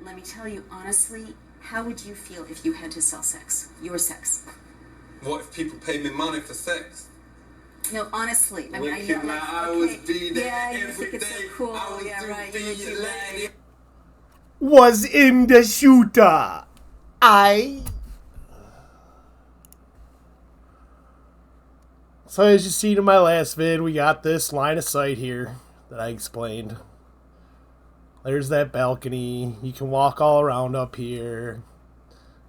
let me tell you honestly, how would you feel if you had to sell sex? Your sex? What if people pay me money for sex? No, honestly. I mean, I know. Like, I always be there you every think it's so day. cool. I was Yeah, right. Wuz Eem Da Shootah. So as you seen in my last vid, we got this line of sight here that I explained. There's that balcony. You can walk all around up here.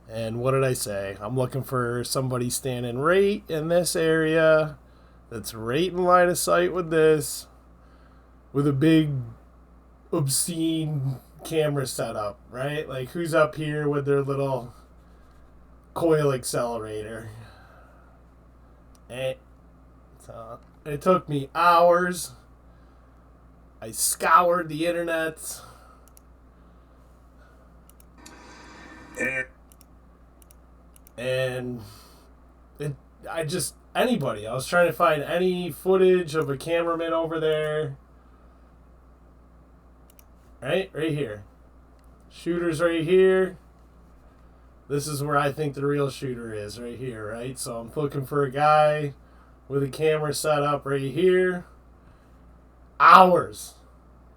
And what did I say? I'm looking for somebody standing right in this area that's right in line of sight with this, with a big obscene camera setup, right? Like, who's up here with their little coil accelerator? So it took me hours. I scoured the internet. And anybody. I was trying to find any footage of a cameraman over there. Right here. Shooter's right here. This is where I think the real shooter is, right here, right? So I'm looking for a guy with a camera set up right here. Hours.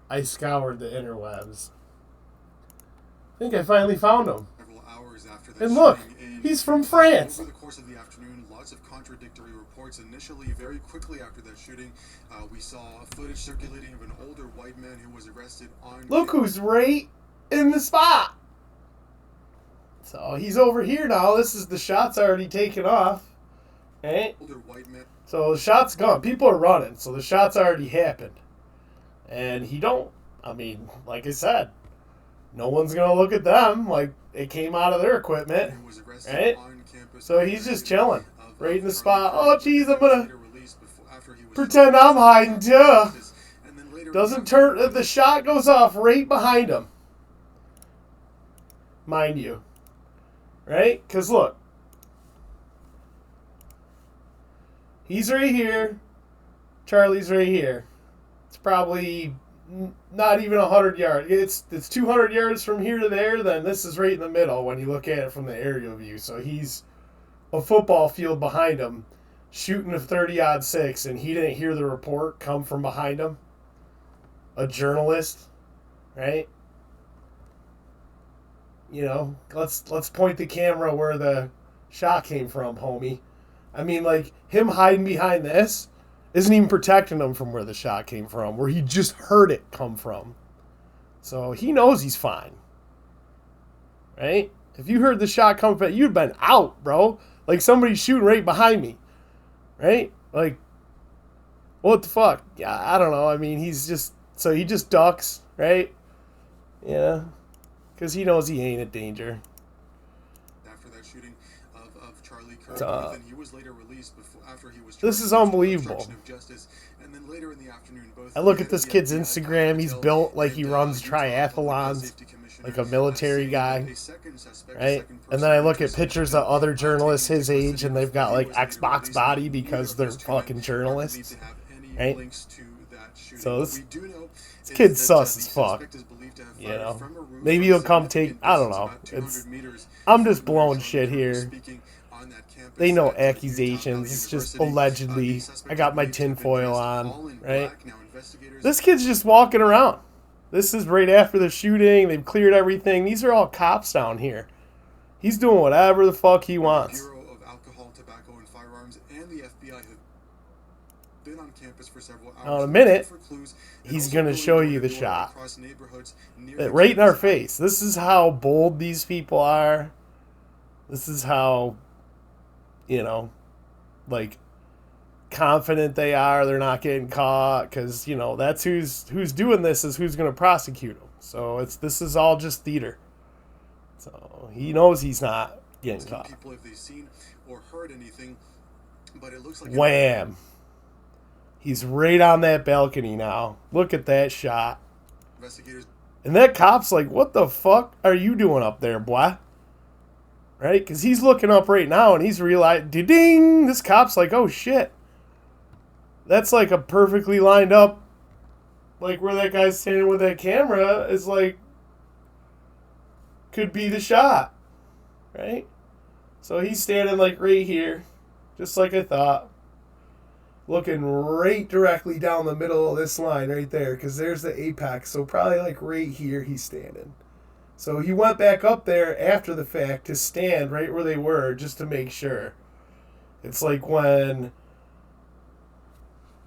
I scoured the interwebs. I think I finally found him. And look, he's from France. Over the course of the afternoon, lots of contradictory reports. Initially, very quickly after that shooting, we saw footage circulating of an older white man who was arrested on... Look who's right in the spot. So he's over here now. This is the shot's already taken off. Right? Older white man. So the shot's gone. People are running, so the shot's already happened. And like I said, no one's going to look at them like it came out of their equipment. Right? So he's just chilling right in the spot. Oh, geez, I'm going to pretend I'm hiding too. Doesn't turn, the shot goes off right behind him. Mind you. Right? Because look. He's right here. Charlie's right here. It's probably not even 100 yards. It's 200 yards from here to there. Then this is right in the middle when you look at it from the aerial view. So he's a football field behind him, shooting a 30-06, and he didn't hear the report come from behind him. A journalist, right? You know, let's point the camera where the shot came from, homie. I mean, like, him hiding behind this isn't even protecting him from where the shot came from, where he just heard it come from. So he knows he's fine. Right? If you heard the shot come from, you'd been out, bro. Like, somebody's shooting right behind me. Right? Like, what the fuck? Yeah, I don't know. I mean, he just ducks, right? Yeah. Because he knows he ain't in danger. After that shooting of Charlie Kirk, he was later released after he was... This is unbelievable. And then later in the afternoon, I look at this kid's Instagram. He's built like he runs triathlons, like a military guy, right? And then I look at pictures of other journalists his age, and they've got like Xbox body because they're fucking journalists, right? So this kid's sus as fuck. You know, maybe he'll come take. I don't know. I'm just blowing shit here. They know accusations. It's just allegedly. I got my tinfoil on, right? This kid's just walking around. This is right after the shooting. They've cleared everything. These are all cops down here. He's doing whatever the fuck he wants. Bureau of Alcohol, Tobacco, and Firearms and the FBI have been on campus for several hours. Now in a minute, he's going to show you the shot. Right in our face. This is how bold these people are. This is how, you know, like, confident they are. They're not getting caught because, you know, that's who's doing this is who's going to prosecute them. So this is all just theater. So he knows he's not getting caught. People, if they've seen or heard anything, but it looks like wham. He's right on that balcony now. Look at that shot. And that cop's like, what the fuck are you doing up there, boy? Right? Because he's looking up right now and he's realized, ding! This cop's like, oh shit. That's like a perfectly lined up, like where that guy's standing with that camera is like could be the shot, right? So he's standing like right here, just like I thought, looking right directly down the middle of this line right there, because there's the apex. So probably like right here he's standing. So he went back up there after the fact to stand right where they were just to make sure. It's like when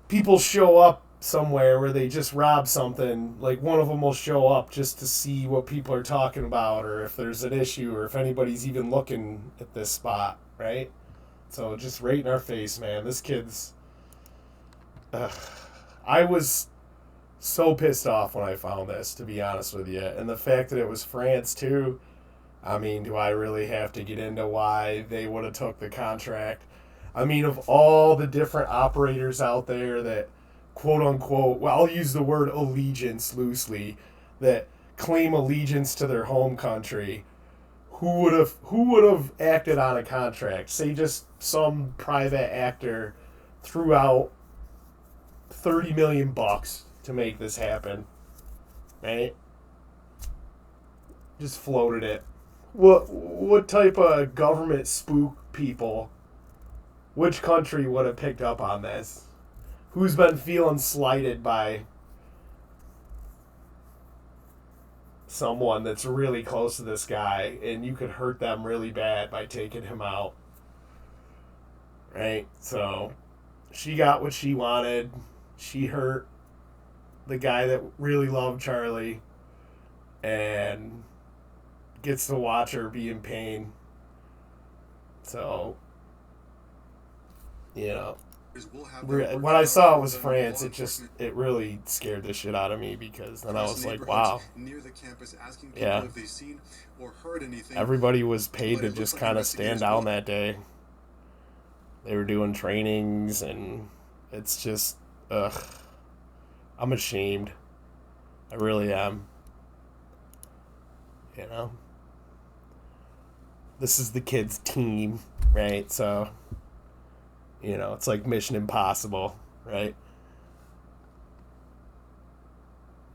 people show up somewhere where they just rob something, like one of them will show up just to see what people are talking about, or if there's an issue, or if anybody's even looking at this spot, right? So just right in our face, man. This kid's... I was so pissed off when I found this, to be honest with you. And the fact that it was France, too. I mean, do I really have to get into why they would have took the contract? I mean, of all the different operators out there that, quote-unquote, well, I'll use the word allegiance loosely, that claim allegiance to their home country, who would have acted on a contract? Say just some private actor threw out $30 million to make this happen, right? Just floated it. What type of government spook people? Which country would have picked up on this? Who's been feeling slighted by someone that's really close to this guy, and you could hurt them really bad by taking him out, right? So she got what she wanted. She hurt the guy that really loved Charlie and gets to watch her be in pain. So, you know, when I saw it was France, it really scared the shit out of me, because then I was like, wow. Yeah. Everybody was paid to just kind of stand down that day. They were doing trainings, and it's just, I'm ashamed. I really am. You know? This is the kid's team, right? So, you know, it's like Mission Impossible, right?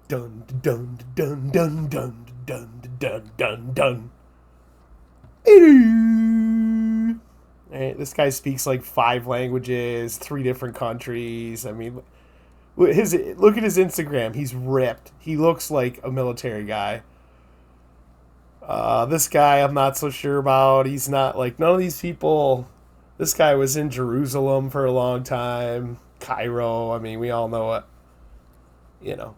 Dun dun dun dun dun dun dun dun dun. Right, this guy speaks like 5 languages, 3 different countries. I mean, look at his Instagram. He's ripped. He looks like a military guy. This guy I'm not so sure about. He's not like none of these people. This guy was in Jerusalem for a long time. Cairo. I mean, we all know what, you know.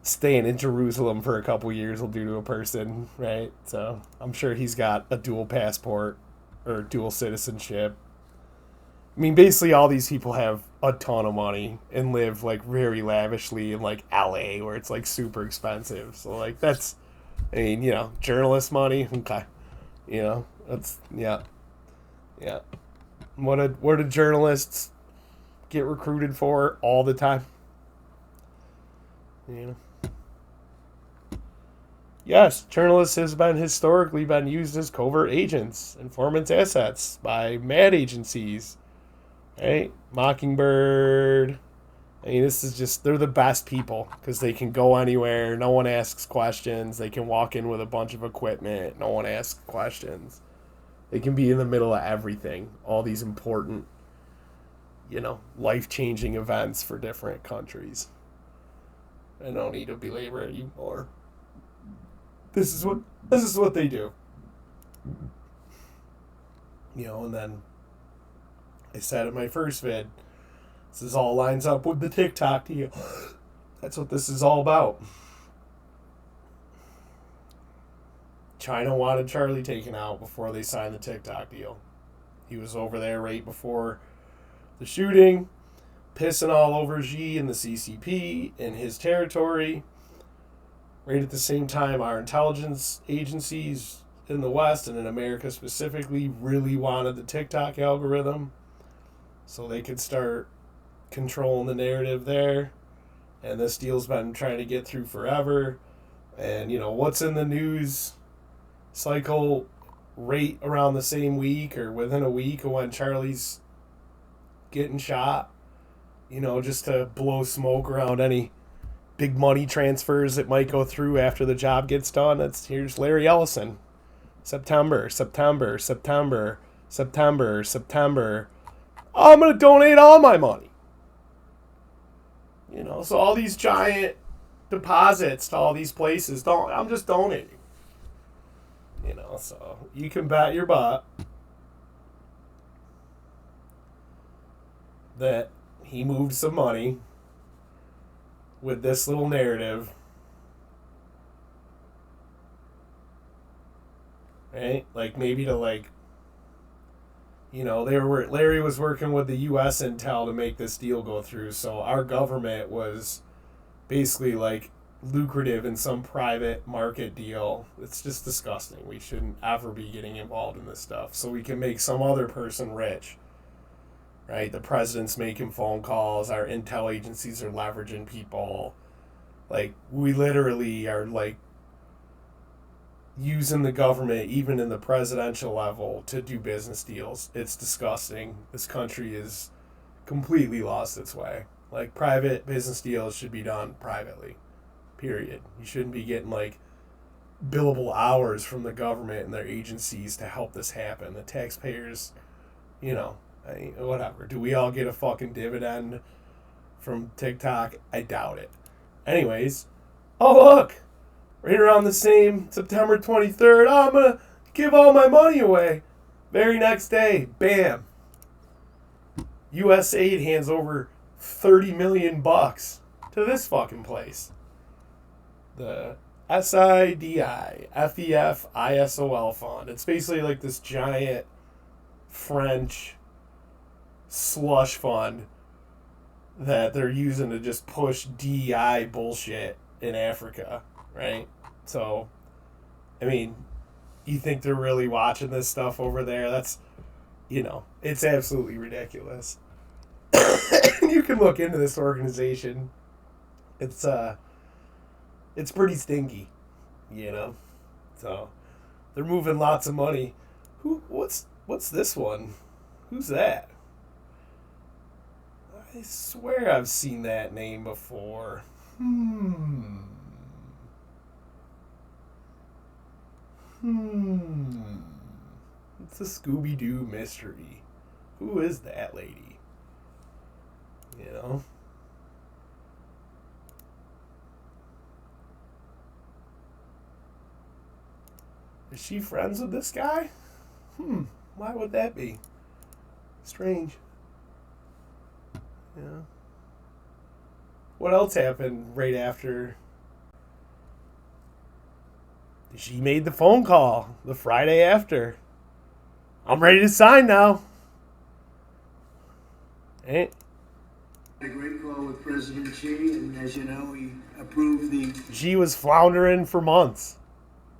Staying in Jerusalem for a couple years will do to a person, right? So I'm sure he's got a dual passport or dual citizenship. I mean, basically all these people have a ton of money and live like very lavishly in like LA, where it's like super expensive. So like that's, I mean, you know, journalist money. Okay. You know, that's, yeah. What do journalists get recruited for all the time? You know. Yes, journalists has been historically been used as covert agents, informants, assets by mad agencies, right? Mockingbird. I mean, this is just, they're the best people because they can go anywhere. No one asks questions. They can walk in with a bunch of equipment. No one asks questions. They can be in the middle of everything. All these important, you know, life-changing events for different countries. I don't need to belabor it anymore. This is what they do. You know, and then I said in my first vid, this all lines up with the TikTok deal. That's what this is all about. China wanted Charlie taken out before they signed the TikTok deal. He was over there right before the shooting, pissing all over Xi and the CCP in his territory. Right at the same time, our intelligence agencies in the West and in America specifically really wanted the TikTok algorithm so they could start controlling the narrative there. And this deal's been trying to get through forever. And, you know, what's in the news cycle right around the same week or within a week of when Charlie's getting shot, you know, just to blow smoke around any big money transfers that might go through after the job gets done. Here's Larry Ellison. September. Oh, I'm going to donate all my money. You know, so all these giant deposits to all these places, I'm just donating. You know, so you can bet your butt that he moved some money with this little narrative. Right? Like, maybe to, like, you know, Larry was working with the U.S. intel to make this deal go through, so our government was basically, like, lucrative in some private market deal. It's just disgusting. We shouldn't ever be getting involved in this stuff, so we can make some other person rich. Right? The president's making phone calls, our intel agencies are leveraging people. Like, we literally are, like, using the government, even in the presidential level, to do business deals. It's disgusting. This country is completely lost its way. Like, private business deals should be done privately. Period. You shouldn't be getting, like, billable hours from the government and their agencies to help this happen. The taxpayers, you know, whatever. Do we all get a fucking dividend from TikTok? I doubt it. Anyways, oh, look! Right around the same September 23rd, I'm going to give all my money away. Very next day, bam. USAID hands over $30 million to this fucking place. The SIDI, FEF fund. It's basically like this giant French slush fund that they're using to just push DEI bullshit in Africa, right? So, I mean, you think they're really watching this stuff over there? That's, you know, it's absolutely ridiculous. You can look into this organization. It's pretty stinky, you know. So, they're moving lots of money. What's this one? Who's that? I swear I've seen that name before. It's a Scooby-Doo mystery. Who is that lady? You know? Is she friends with this guy? Why would that be? Strange. Yeah. What else happened right after? She made the phone call the Friday after. I'm ready to sign now. A great call with President Xi, and as you know, he approved the... Xi was floundering for months.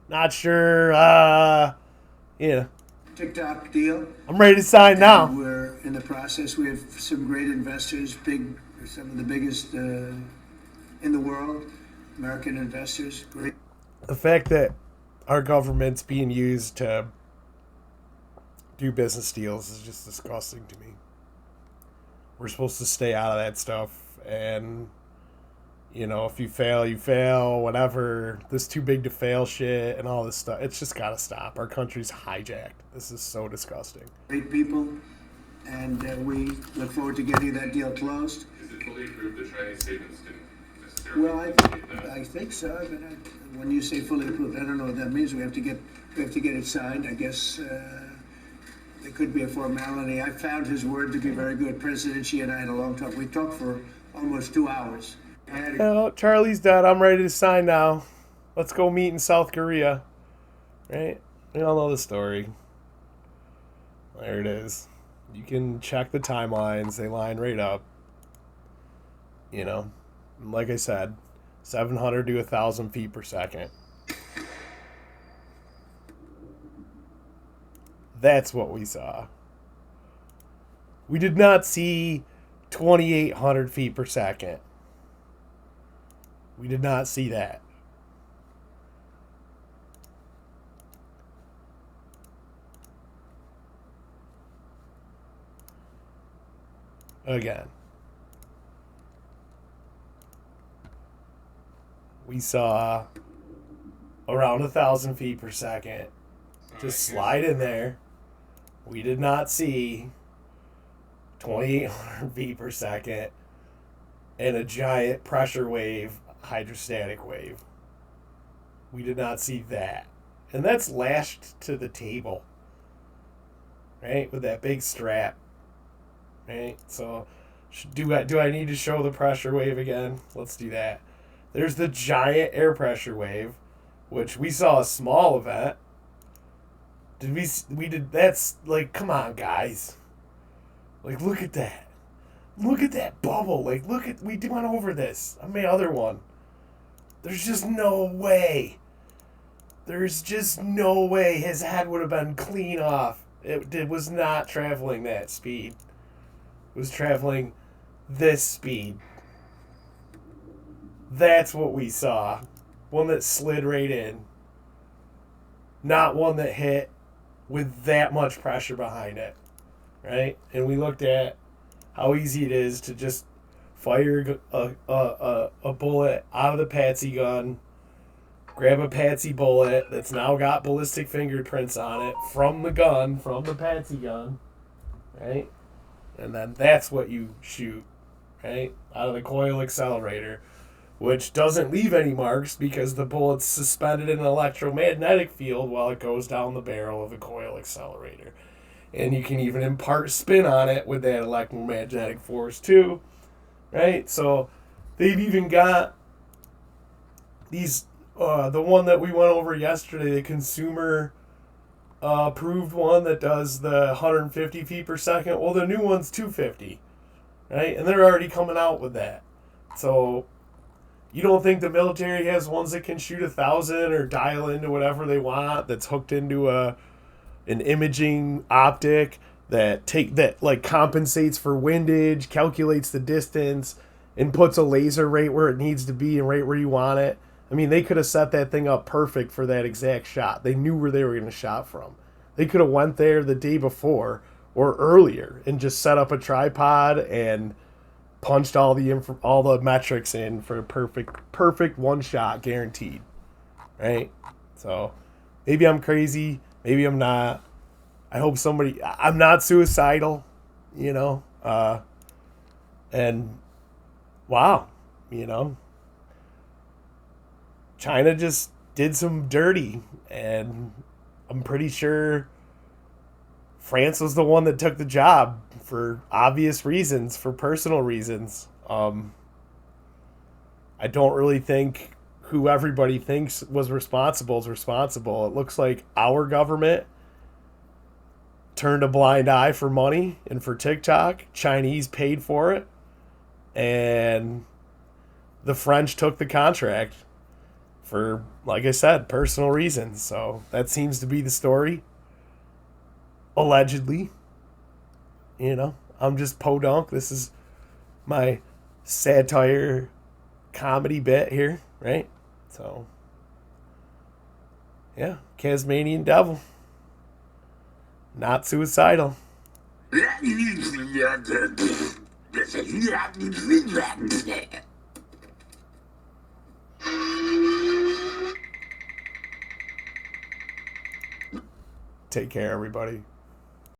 Not sure, yeah. TikTok deal. I'm ready to sign now. We're in the process. We have some great investors, some of the biggest in the world, American investors. Great. The fact that our government's being used to do business deals is just disgusting to me. We're supposed to stay out of that stuff, and, you know, if you fail, you fail, whatever. This too big to fail shit and all this stuff. It's just got to stop. Our country's hijacked. This is so disgusting. Great people, and we look forward to getting that deal closed. Is it fully approved? The Chinese statements didn't necessarily Well, indicate that. I think so, but when you say fully approved, I don't know what that means. We have to get it signed. I guess it could be a formality. I found his word to be very good. President Xi and I had a long talk. We talked for almost 2 hours. Oh, Charlie's dead. I'm ready to sign now. Let's go meet in South Korea. Right? We all know the story. There it is. You can check the timelines. They line right up. You know, like I said, 700 to 1,000 feet per second. That's what we saw. We did not see 2,800 feet per second. We did not see that. Again. we saw around 1,000 feet per second just slide in there. We did not see 2,800 feet per second and a giant pressure wave, hydrostatic wave. We did not see that. And that's lashed to the table, right? With that big strap, right? So do I need to show the pressure wave again? Let's do that. There's the giant air pressure wave, which we saw a small event. That's like, come on, guys. Like, look at that. Look at that bubble. Like, we went over this on my other one. There's just no way. There's just no way his head would have been clean off. It was not traveling that speed. It was traveling this speed. That's what we saw. One that slid right in. Not one that hit with that much pressure behind it. Right? And we looked at how easy it is to just fire a bullet out of the Patsy gun, grab a Patsy bullet that's now got ballistic fingerprints on it from the gun, from the Patsy gun, right? And then that's what you shoot, right? Out of the coil accelerator, which doesn't leave any marks because the bullet's suspended in an electromagnetic field while it goes down the barrel of the coil accelerator. And you can even impart spin on it with that electromagnetic force too, right? So they've even got these, the one that we went over yesterday, the consumer approved one that does the 150 feet per second. Well, the new one's 250, right? And they're already coming out with that. So you don't think the military has ones that can shoot 1,000 or dial into whatever they want that's hooked into an imaging optic that like compensates for windage, calculates the distance, and puts a laser right where it needs to be and right where you want it? I mean, they could have set that thing up perfect for that exact shot. They knew where they were going to shot from. They could have went there the day before or earlier and just set up a tripod and punched all the metrics in for a perfect one shot guaranteed, right? So maybe I'm crazy, maybe I'm not. I hope I'm not suicidal, you know. And wow, you know, China just did some dirty, and I'm pretty sure France was the one that took the job for obvious reasons, for personal reasons. I don't really think who everybody thinks was responsible is responsible. It looks like our government turned a blind eye for money and for TikTok. Chinese paid for it, and the French took the contract for, like I said, personal reasons. So that seems to be the story. Allegedly. You know, I'm just podunk. This is my satire comedy bit here, right? So, yeah, Tasmanian devil. Not suicidal. Take care, everybody.